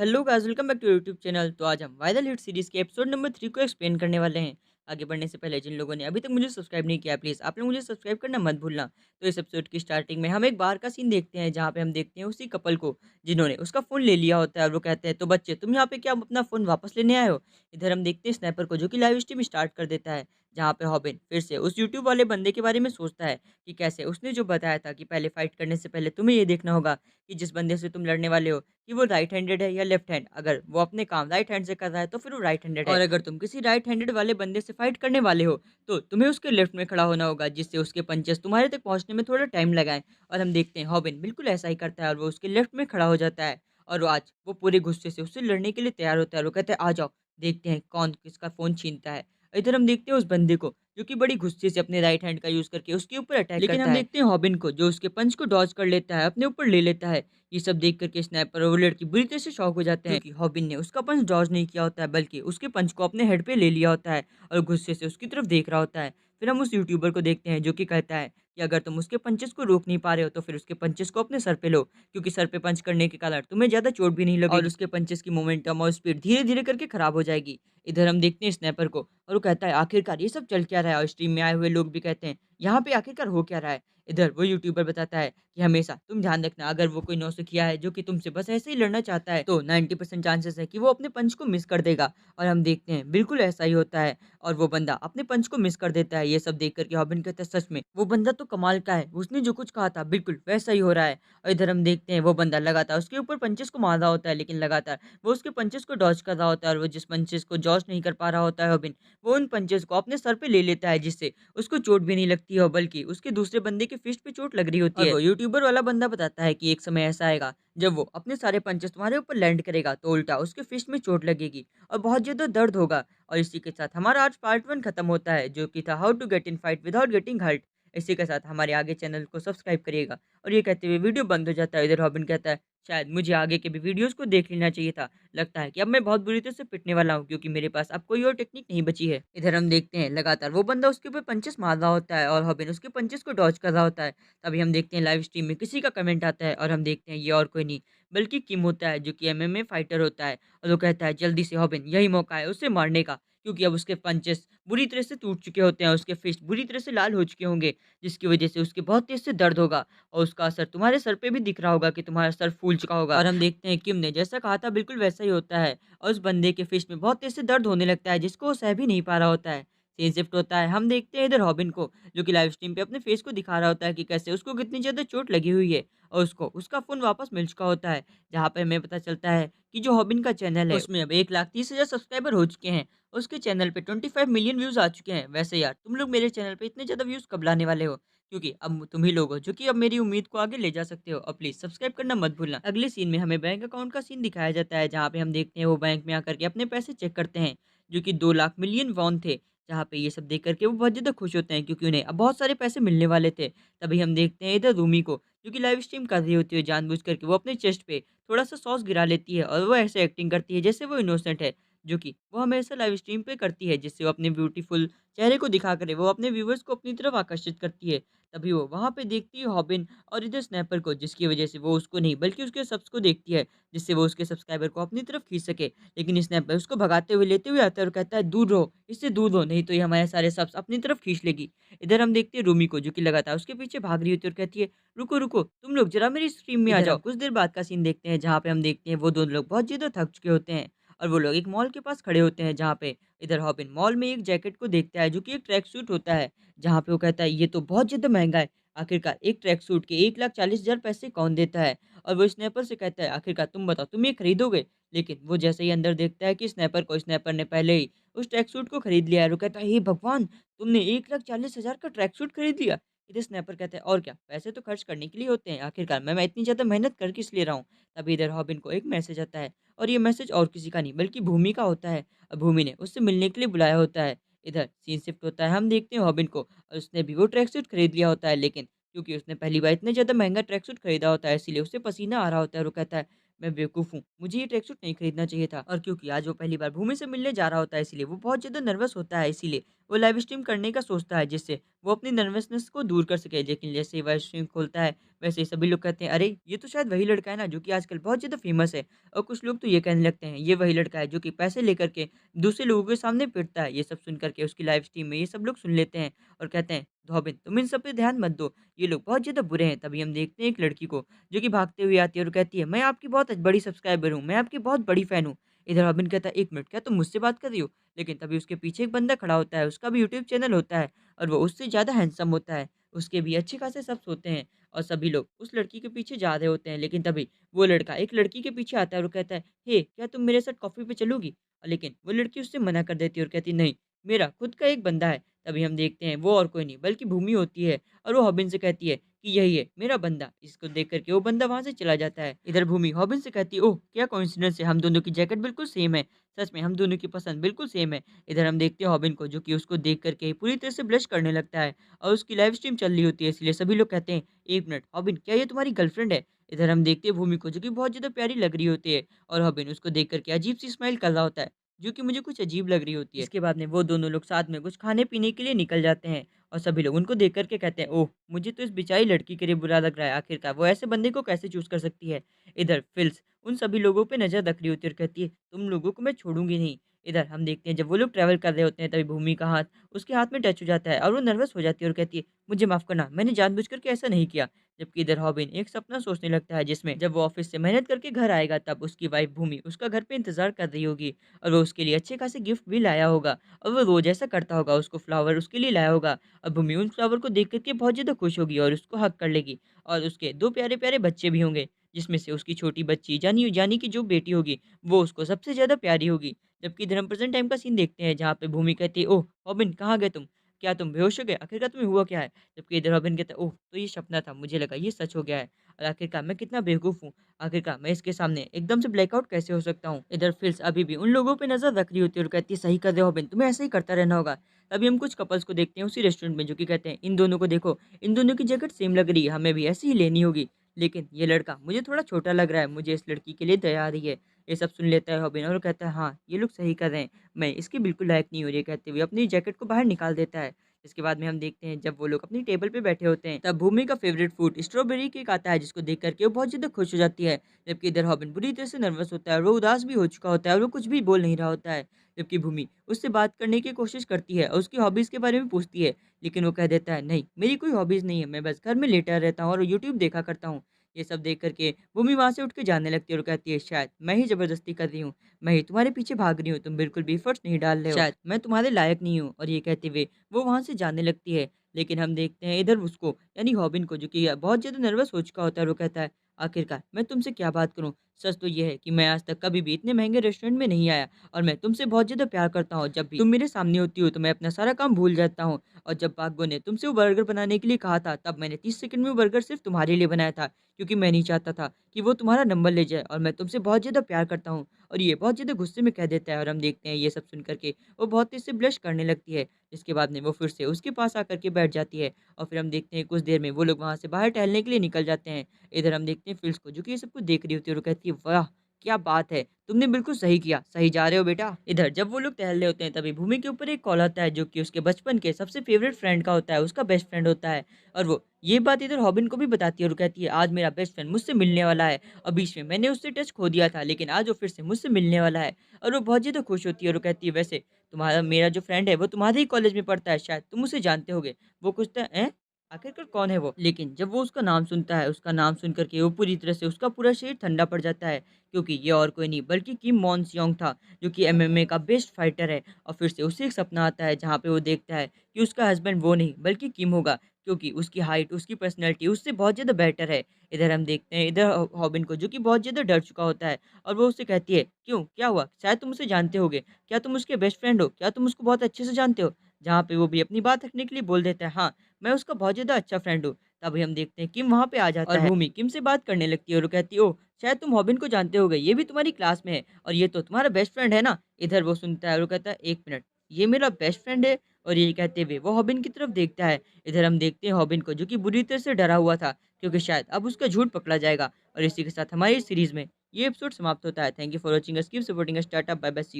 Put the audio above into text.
Hello guys, welcome back to YouTube channel. तो आज हम वायरल हिट सीरीज के एपिसोड नंबर 3 को एक्सप्लेन करने वाले हैं। आगे बढ़ने से पहले जिन लोगों ने अभी तक मुझे सब्सक्राइब नहीं किया, प्लीज आप लोग मुझे सब्सक्राइब करना मत भूलना। तो इस एपिसोड की स्टार्टिंग में हम एक बार का सीन देखते हैं, जहाँ पे हम देखते हैं उसी कपल को जिन्होंने उसका फोन ले लिया होता है। और वो कहते हैं, तो बच्चे तुम यहाँ पे क्या अपना फोन वापस लेने आए हो? इधर हम देखते हैं स्नैपर को, जो कि लाइव स्ट्रीम स्टार्ट कर देता है, जहाँ पे हॉबिन फिर से उस यूट्यूब वाले बंदे के बारे में सोचता है कि कैसे उसने जो बताया था कि पहले फाइट करने से पहले तुम्हें ये देखना होगा कि जिस बंदे से तुम लड़ने वाले हो कि वो राइट हैंडेड है या लेफ्ट हैंड। अगर वो अपने काम राइट हैंड से कर रहा है तो फिर वो राइट हैंडेड है, और अगर तुम किसी राइट हैंडेड वाले बंदे से फाइट करने वाले हो तो तुम्हें उसके लेफ्ट में खड़ा होना होगा, जिससे उसके पंचेस तुम्हारे तक पहुंचने में थोड़ा टाइम लगाए। और हम देखते हैं हॉबिन बिल्कुल ऐसा ही करता है और वो उसके लेफ्ट में खड़ा हो जाता है। और वो आज वो पूरे गुस्से से उससे लड़ने के लिए तैयार होता है और वो कहते हैं, आ जाओ देखते हैं कौन किसका फोन छीनता है। इधर हम देखते हैं उस बंदे को, जो कि बड़ी गुस्से से अपने राइट हैंड का यूज करके उसके ऊपर अटैक करता है। लेकिन हम देखते हैं हॉबिन को, जो उसके पंच को डॉज कर लेता है, अपने ऊपर ले लेता है। ये सब देख कर के स्नाइपर और वो लड़की बुरी तरह से शॉक हो जाते हैं, क्योंकि हॉबिन ने उसका पंच डॉज नहीं किया होता है, बल्कि उसके पंच को अपने हेड पे ले लिया होता है और गुस्से से उसकी तरफ देख रहा होता है। फिर हम उस यूट्यूबर को देखते हैं, जो कि कहता है कि अगर तुम उसके पंचेस को रोक नहीं पा रहे हो तो फिर उसके पंचेस को अपने सर पे लो, क्योंकि सर पे पंच करने के कारण तुम्हें ज्यादा चोट भी नहीं लगेगी और उसके पंचेस की मोमेंटम और स्पीड धीरे धीरे करके खराब हो जाएगी। इधर हम देखते हैं स्नैपर को, और वो कहता है, आखिरकार ये सब चल क्या रहा है? और स्ट्रीम में आए हुए लोग भी कहते हैं, यहाँ पे आखिरकार हो क्या रहा है? इधर वो यूट्यूबर बताता है कि हमेशा तुम ध्यान रखना, अगर वो कोई नौसिखिया है जो कि तुमसे बस ऐसे ही लड़ना चाहता है, तो 90% चांसेस है कि वो अपने पंच को मिस कर देगा। और हम देखते हैं बिल्कुल ऐसा ही होता है, और वो बंदा अपने पंच को मिस कर देता है। ये सब देख करके हॉबिन कहता है, सच में वो बंदा तो कमाल का है, उसने जो कुछ कहा था बिल्कुल वैसा ही हो रहा है। और इधर हम देखते हैं वो बंदा लगातार उसके ऊपर पंचेस को मार रहा होता है, लेकिन लगातार वो उसके पंचेस को डॉज कर रहा होता है, और वो जिस पंचेस को डॉज नहीं कर पा रहा होता है हॉबिन, वो उन पंचेस को अपने सर पे ले लेता है, जिससे उसको चोट भी नहीं लगती है, बल्कि उसके दूसरे बंदे के फिस्ट पे चोट लग रही होती है। और वो यूट्यूबर वाला बंदा बताता है कि एक समय ऐसा आएगा जब वो अपने सारे पंचेस तुम्हारे ऊपर लैंड करेगा, तो उल्टा उसके फिस्ट में चोट लगेगी और बहुत ज्यादा दर्द होगा। और इसी के साथ हमारा आज पार्ट 1 खत्म होता है, जो कि था how to get in fight without getting hurt. इसी के साथ हमारे आगे चैनल को सब्सक्राइब करिएगा। और ये कहते हुए वीडियो बंद हो जाता है। इधर रॉबिन कहता है, शायद मुझे आगे के भी वीडियोस को देख लेना चाहिए था। लगता है कि अब मैं बहुत बुरी तरह से पिटने वाला हूँ, क्योंकि मेरे पास अब कोई और टेक्निक नहीं बची है। इधर हम देखते हैं लगातार वो बंदा उसके ऊपर पंचेस मार रहा होता है और रॉबिन उसके पंचेस को डॉज कर रहा होता है। तभी हम देखते हैं लाइव स्ट्रीम में किसी का कमेंट आता है, और हम देखते हैं ये और कोई नहीं बल्कि किम होता है, जो कि एमएमए फाइटर होता है। और वो कहता है, जल्दी से रॉबिन, यही मौका है उसे मारने का, क्योंकि अब उसके पंचेस बुरी तरह से टूट चुके होते हैं, उसके फिस्ट बुरी तरह से लाल हो चुके होंगे, जिसकी वजह से उसके बहुत तेज से दर्द होगा। और उसका असर तुम्हारे सर पे भी दिख रहा होगा कि तुम्हारा सर फूल चुका होगा। और हम देखते हैं किम ने जैसा कहा था बिल्कुल वैसा ही होता है, और उस बंदे के फिस्ट में बहुत तेज से दर्द होने लगता है, जिसको वो सह भी नहीं पा रहा होता है। सीन शिफ्ट होता है, हम देखते हैं इधर रॉबिन को, जो कि लाइव स्ट्रीम पे अपने फेस को दिखा रहा होता है कि कैसे उसको कितनी ज्यादा चोट लगी हुई है, और उसको उसका फोन वापस मिल चुका होता है। जहाँ पे हमें पता चलता है कि जो रॉबिन का चैनल है उसमें अब 1,30,000 सब्सक्राइबर हो चुके हैं। उसके चैनल पे 25 मिलियन व्यूज आ चुके हैं। वैसे यार, तुम लोग मेरे चैनल पे इतने ज्यादा व्यूज कब लाने वाले हो? क्योंकि अब तुम ही लोग हो जो कि अब मेरी उम्मीद को आगे ले जा सकते हो। और प्लीज सब्सक्राइब करना मत भूलना। अगले सीन में हमें बैंक अकाउंट का सीन दिखाया जाता है, जहाँ पे हम देखते हैं वो बैंक में आकर के अपने पैसे चेक करते हैं, जो कि 2 लाख मिलियन वॉन थे। जहाँ पे ये सब देख करके वो बहुत ज्यादा खुश होते हैं, क्योंकि उन्हें अब बहुत सारे पैसे मिलने वाले थे। तभी हम देखते हैं इधर रूमी को, जो कि लाइव स्ट्रीम कर रही होती है, जानबूझ करके वो अपने चेस्ट पे थोड़ा सा सॉस गिरा लेती है, और वो ऐसे एक्टिंग करती है जैसे वो इनोसेंट है, जो कि वो हमेशा लाइव स्ट्रीम पे करती है, जिससे वो अपने ब्यूटीफुल चेहरे को दिखा कर वो अपने व्यूवर्स को अपनी तरफ आकर्षित करती है। तभी वो वहाँ पे देखती है हॉबिन और इधर स्नैपर को, जिसकी वजह से वो उसको नहीं बल्कि उसके सब्स को देखती है, जिससे वो उसके सब्सक्राइबर को अपनी तरफ खींच सके। लेकिन स्नैपर उसको भगाते हुए लेते हुए आता है और कहता है, दूर रहो, इससे दूर रहो, नहीं तो ये हमारे सारे सब्स अपनी तरफ खींच लेगी। इधर हम देखते हैं रूमी को, जो कि लगातार उसके पीछे भाग रही होती है और कहती है, रुको रुको, तुम लोग जरा मेरी स्ट्रीम में आ जाओ। कुछ देर बाद का सीन देखते हैं, जहाँ पे हम देखते हैं वो दोनों लोग बहुत ज्यादा थक चुके होते हैं, और वो लोग एक मॉल के पास खड़े होते हैं, जहाँ पे इधर हॉबिन मॉल में एक जैकेट को देखता है, जो कि एक ट्रैक सूट होता है। जहाँ पे वो कहता है, ये तो बहुत ज़्यादा महँगा है। आखिरकार एक ट्रैक सूट के 1,40,000 पैसे कौन देता है? और वो स्नैपर से कहता है, आखिरकार तुम बताओ, तुम ये खरीदोगे? लेकिन वो जैसे ही अंदर देखता है कि स्नैपर ने पहले ही उस ट्रैक सूट को खरीद लिया है। वो कहता है, हे भगवान! तुमने 1,40,000 का ट्रैक सूट खरीद लिया? इधर स्नैपर कहता है, और क्या? पैसे तो खर्च करने के लिए होते हैं। आखिरकार मैं इतनी ज़्यादा मेहनत कर किस लिए रहा हूँ? तभी इधर हॉबिन को एक मैसेज आता है, और ये मैसेज और किसी का नहीं बल्कि भूमि का होता है। भूमि ने उससे मिलने के लिए बुलाया होता है। इधर सीन शिफ्ट होता है, हम देखते हैं हॉबिन को, और उसने भी वो ट्रैक सूट खरीद लिया होता है, लेकिन क्योंकि उसने पहली बार इतने ज़्यादा महँगा ट्रैक सूट खरीदा होता है, इसीलिए उसे पसीना आ रहा होता है, और वो कहता है, मैं बेवकूफ़ हूँ, मुझे ये ट्रैक सूट नहीं खरीदना चाहिए था। और क्योंकि आज वो पहली बार भूमि से मिलने जा रहा होता है, इसीलिए वो बहुत ज़्यादा नर्वस होता है, इसीलिए वो लाइव स्ट्रीम करने का सोचता है, जिससे वो अपनी नर्वसनेस को दूर कर सके। लेकिन जैसे ही वह स्ट्रीम खोलता है, वैसे ही सभी लोग कहते हैं, अरे! ये तो शायद वही लड़का है ना, जो कि आजकल बहुत ज़्यादा फ़ेमस है। और कुछ लोग तो ये कहने लगते हैं, ये वही लड़का है जो कि पैसे लेकर के दूसरे लोगों के सामने पिटता है। ये सब सुन कर के उसकी लाइव स्ट्रीम में ये सब लोग सुन लेते हैं और कहते हैं, "धोबिन, तुम इन सब पे ध्यान मत दो, ये लोग बहुत ज़्यादा बुरे हैं।" तभी हम देखते हैं एक लड़की को, जो कि भागते हुए आती है और कहती है, "मैं आपकी बहुत बड़ी सब्सक्राइबर हूँ, मैं आपकी बहुत बड़ी फ़ैन हूँ।" इधर रॉबिन कहता है, "1 मिनट, क्या तुम मुझसे बात कर रही हो?" लेकिन तभी उसके पीछे एक बंदा खड़ा होता है, उसका भी यूट्यूब चैनल होता है और वो उससे ज़्यादा हैंडसम होता है। उसके भी अच्छे खासे सब्स होते हैं और सभी लोग उस लड़की के पीछे जा रहे होते हैं। लेकिन तभी वो लड़का एक लड़की के पीछे आता है और वो कहता है, "हे! क्या तुम मेरे साथ कॉफ़ी पे चलोगी?" लेकिन वो लड़की उससे मना कर देती है और कहती है, "नहीं, मेरा खुद का एक बंदा है।" तभी हम देखते हैं वो और कोई नहीं बल्कि भूमि होती है और वो हॉबिन से कहती है कि यही है मेरा बंदा। इसको देख कर के वो बंदा वहाँ से चला जाता है। इधर भूमि हॉबिन से कहती है, "ओह! क्या कोइंसिडेंस है, हम दोनों की जैकेट बिल्कुल सेम है। सच में हम दोनों की पसंद बिल्कुल सेम है।" इधर हम देखते हैं हॉबिन को, जो कि उसको देख कर के पूरी तरह से ब्लश करने लगता है और उसकी लाइव स्ट्रीम चल रही होती है, इसलिए सभी लोग कहते हैं, "1 मिनट हॉबिन, क्या ये तुम्हारी गर्लफ्रेंड है?" इधर हम देखते हैं भूमि को, जो कि बहुत ज़्यादा प्यारी लग रही होती है और हॉबिन उसको देख कर के अजीब-सी स्माइल कर रहा होता है, जो कि मुझे कुछ अजीब लग रही होती है। इसके बाद में वो दोनों लोग साथ में कुछ खाने-पीने के लिए निकल जाते हैं और सभी लोग उनको देख कर के कहते हैं, "ओह! मुझे तो इस बेचारी लड़की के लिए बुरा लग रहा है, आखिरकार वो ऐसे बंदे को कैसे चूज़ कर सकती है?" इधर फिल्स उन सभी लोगों पे नज़र रख रही होती है और कहती है, "तुम लोगों को मैं छोड़ूँगी नहीं।" इधर हम देखते हैं जब वो लोग ट्रैवल कर रहे होते हैं, तभी भूमि का हाथ उसके हाथ में टच हो जाता है और वो नर्वस हो जाती है और कहती है, "मुझे माफ़ करना, मैंने जानबूझ कर के ऐसा नहीं किया।" जबकि इधर हॉबिन एक सपना सोचने लगता है, जिसमें जब वो ऑफ़िस से मेहनत करके घर आएगा, तब उसकी वाइफ़ भूमि उसका घर पे इंतज़ार कर रही होगी और वो उसके लिए अच्छे खासे गिफ्ट भी लाया होगा और वो रोज़ ऐसा करता होगा, उसको फ्लावर उसके लिए लाया होगा और भूमि उन फ्लावर को देख कर के बहुत ज़्यादा खुश होगी और उसको हग कर लेगी और उसके 2 प्यारे-प्यारे बच्चे भी होंगे, जिसमें से उसकी छोटी बच्ची जानी जानी की जो बेटी होगी, वो उसको सबसे ज़्यादा प्यारी होगी। जबकि इधर हम प्रेज़ेंट टाइम का सीन देखते हैं, जहाँ पे भूमि कहती है, "ओह! रॉबिन, कहाँ गए तुम? क्या तुम बेहोश हो गए? आखिरकार तुम्हें हुआ क्या है?" जबकि इधर रॉबिन कहता है, "ओह! तो ये सपना था, मुझे लगा ये सच हो गया है और आखिरकार मैं कितना बेवकूफ़ हूँ। आखिरकार मैं इसके सामने एकदम से ब्लैकआउट कैसे हो सकता हूँ?" इधर फिल्स अभी भी उन लोगों पे नज़र रख रही होती है और कहती है, "सही कर रहे हो रॉबिन, तुम्हें ऐसे ही करता रहना होगा।" तभी हम कुछ कपल्स को देखते हैं उसी रेस्टोरेंट में, जो कि कहते हैं, "इन दोनों को देखो, इन दोनों की जैकेट सेम लग रही है, हमें भी ऐसी ही लेनी होगी। लेकिन ये लड़का मुझे थोड़ा छोटा लग रहा है, मुझे इस लड़की के लिए दया आ रही है।" ये सब सुन लेता है रॉबिन और वो कहता है, "हाँ, ये लोग सही कर रहे हैं, मैं इसके बिल्कुल लायक नहीं हूँ।" ये कहते हुए अपनी जैकेट को बाहर निकाल देता है। इसके बाद में हम देखते हैं जब वो लोग अपनी टेबल पे बैठे होते हैं, तब भूमि का फेवरेट फूड स्ट्रॉबेरी केक आता है, जिसको देख कर के वो बहुत ज़्यादा खुश हो जाती है। जबकि इधर रॉबिन बुरी तरह से नर्वस होता है और वो उदास भी हो चुका होता है और वो कुछ भी बोल नहीं रहा होता है। जबकि भूमि उससे बात करने की कोशिश करती है और उसकी हॉबीज़ के बारे में पूछती है, लेकिन वो कह देता है, "नहीं, मेरी कोई हॉबीज़ नहीं है, मैं बस घर में लेटा रहता हूँ और यूट्यूब देखा करता हूँ।" ये सब देख कर के भूमि वहाँ से उठ के जाने लगती है और कहती है, "शायद मैं ही ज़बरदस्ती कर रही हूँ, मैं ही तुम्हारे पीछे भाग रही हूँ, तुम बिल्कुल भी एफर्ट्स नहीं डाल रहे हो। शायद मैं तुम्हारे लायक नहीं हूँ।" और ये कहते हुए वो वहाँ से जाने लगती है। लेकिन हम देखते हैं इधर उसको, यानी रॉबिन को, जो कि बहुत ज़्यादा नर्वस हो चुका होता है और वो कहता है, "आखिरकार मैं तुमसे क्या बात करूँ? सच तो ये है कि मैं आज तक कभी भी इतने महँगे रेस्टोरेंट में नहीं आया और मैं तुमसे बहुत ज़्यादा प्यार करता हूँ। जब भी तुम मेरे सामने होती हो तो मैं अपना सारा काम भूल जाता हूँ और जब भाग्य ने तुमसे वो बर्गर बनाने के लिए कहा था, तब मैंने 30 सेकंड में वो बर्गर सिर्फ़ तुम्हारे लिए बनाया था, क्योंकि मैं नहीं चाहता था कि वो तुम्हारा नंबर ले जाए और मैं तुमसे बहुत ज़्यादा प्यार करता हूँ।" और ये बहुत ज़्यादा गुस्से में कह देता है और हम देखते हैं ये सब सुन कर के वो बहुत तेज़ से ब्लश करने लगती है। इसके बाद में वो फिर से उसके पास आकर के बैठ जाती है और फिर हम देखते हैं कुछ देर में वो लोग वहाँ से बाहर टहलने के लिए निकल जाते हैं। इधर हम देखते हैं फिल्स को, जो कि ये सब कुछ देख रही होती है और वो कहती है, "वाह! क्या बात है! तुमने बिल्कुल सही किया, सही जा रहे हो बेटा।" इधर जब वो लोग टहल रहे होते हैं, तभी भूमि के ऊपर एक कॉल आता है, जो कि उसके बचपन के सबसे फ़ेवरेट फ्रेंड का होता है, उसका बेस्ट फ्रेंड होता है और वो ये बात इधर रॉबिन को भी बताती है और कहती है, "आज मेरा बेस्ट फ्रेंड मुझसे मिलने वाला है और बीच में मैंने उससे टच खो दिया था, लेकिन आज वो फिर से मुझसे मिलने वाला है।" और वो बहुत ज़्यादा खुश होती है और वो कहती है, "वैसे तुम्हारा मेरा जो फ्रेंड है वो तुम्हारे ही कॉलेज में पढ़ता है, शायद तुम उसे जानते होगे।" वो पूछता है, "हैं? आखिरकार कौन है वो?" लेकिन जब वो उसका नाम सुनता है, उसका नाम सुन कर के वो पूरी तरह से उसका पूरा शरीर ठंडा पड़ जाता है, क्योंकि ये और कोई नहीं बल्कि किम मॉन सियोंग था, जो कि एमएमए का बेस्ट फाइटर है। और फिर से उसे एक सपना आता है, जहाँ पे वो देखता है कि उसका हस्बैंड वो नहीं बल्कि किम होगा, क्योंकि उसकी हाइट, उसकी पर्सनैलिटी उससे बहुत ज़्यादा बेटर है। इधर हम देखते हैं इधर हॉबिन को, जो कि बहुत ज़्यादा डर चुका होता है और वो उससे कहती है, "क्यों? क्या हुआ? शायद तुम उसे जानते होगे। क्या तुम उसके बेस्ट फ्रेंड हो? क्या तुम उसको बहुत अच्छे से जानते हो?" जहाँ पे वो भी अपनी बात रखने के लिए बोल देता है, "हाँ, मैं उसका बहुत ज़्यादा अच्छा फ्रेंड हूँ।" तभी हम देखते हैं किम वहाँ पे आ जाता है और भूमि किम से बात करने लगती है और वो कहती है, "ओह! शायद तुम हॉबिन को जानते होगे, ये भी तुम्हारी क्लास में है और ये तो तुम्हारा बेस्ट फ्रेंड है ना?" इधर वो सुनता है और वो कहता है, "1 मिनट, ये मेरा बेस्ट फ्रेंड है?" और ये कहते हुए वो हॉबिन की तरफ देखता है। इधर हम देखते हैं हॉबिन को, जो कि बुरी तरह से डरा हुआ था, क्योंकि शायद अब उसका झूठ पकड़ा जाएगा। और इसी के साथ हमारी सीरीज़ में ये एपिसोड समाप्त होता है। Thank you for watching us, keep supporting us, tata, bye bye, see you.